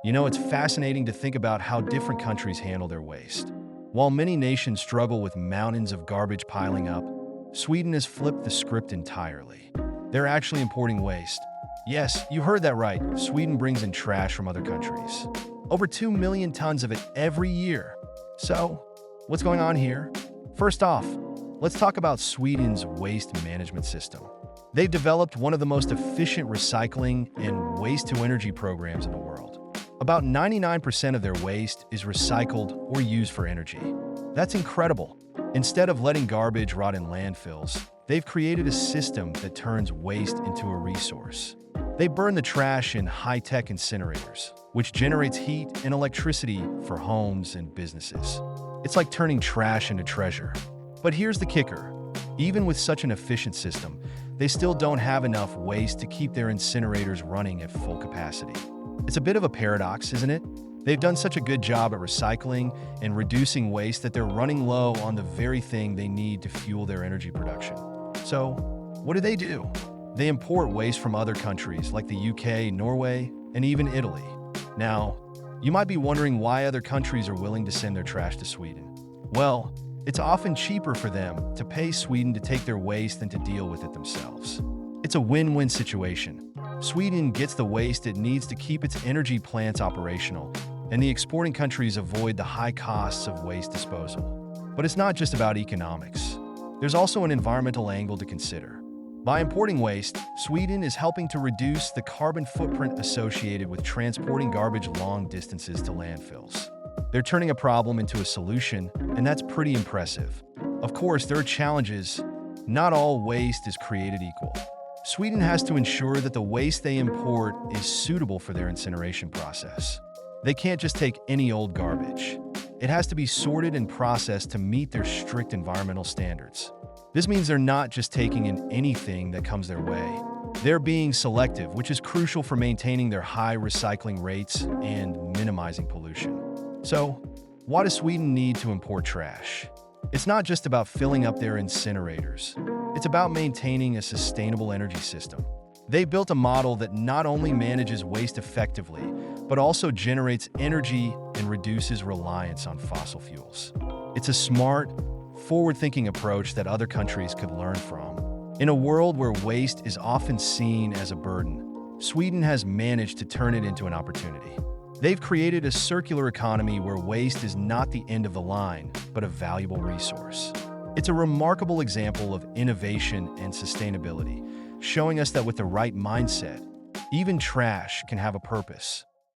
It's fascinating to think about how different countries handle their waste. While many nations struggle with mountains of garbage piling up, Sweden has flipped the script entirely. They're actually importing waste. Yes, you heard that right. Sweden brings in trash from other countries. Over 2 million tons of it every year. So, what's going on here? First off, let's talk about Sweden's waste management system. They've developed one of the most efficient recycling and waste-to-energy programs in the world. About 99% of their waste is recycled or used for energy. That's incredible. Instead of letting garbage rot in landfills, they've created a system that turns waste into a resource. They burn the trash in high-tech incinerators, which generates heat and electricity for homes and businesses. It's like turning trash into treasure. But here's the kicker. Even with such an efficient system, they still don't have enough waste to keep their incinerators running at full capacity. It's a bit of a paradox, isn't it? They've done such a good job at recycling and reducing waste that they're running low on the very thing they need to fuel their energy production. So, what do? They import waste from other countries like the UK, Norway, and even Italy. Now, you might be wondering why other countries are willing to send their trash to Sweden. Well, it's often cheaper for them to pay Sweden to take their waste than to deal with it themselves. It's a win-win situation. Sweden gets the waste it needs to keep its energy plants operational, and the exporting countries avoid the high costs of waste disposal. But it's not just about economics. There's also an environmental angle to consider. By importing waste, Sweden is helping to reduce the carbon footprint associated with transporting garbage long distances to landfills. They're turning a problem into a solution, and that's pretty impressive. Of course, there are challenges. Not all waste is created equal. Sweden has to ensure that the waste they import is suitable for their incineration process. They can't just take any old garbage. It has to be sorted and processed to meet their strict environmental standards. This means they're not just taking in anything that comes their way. They're being selective, which is crucial for maintaining their high recycling rates and minimizing pollution. So, why does Sweden need to import trash? It's not just about filling up their incinerators. It's about maintaining a sustainable energy system. They built a model that not only manages waste effectively, but also generates energy and reduces reliance on fossil fuels. It's a smart, forward-thinking approach that other countries could learn from. In a world where waste is often seen as a burden, Sweden has managed to turn it into an opportunity. They've created a circular economy where waste is not the end of the line, but a valuable resource. It's a remarkable example of innovation and sustainability, showing us that with the right mindset, even trash can have a purpose.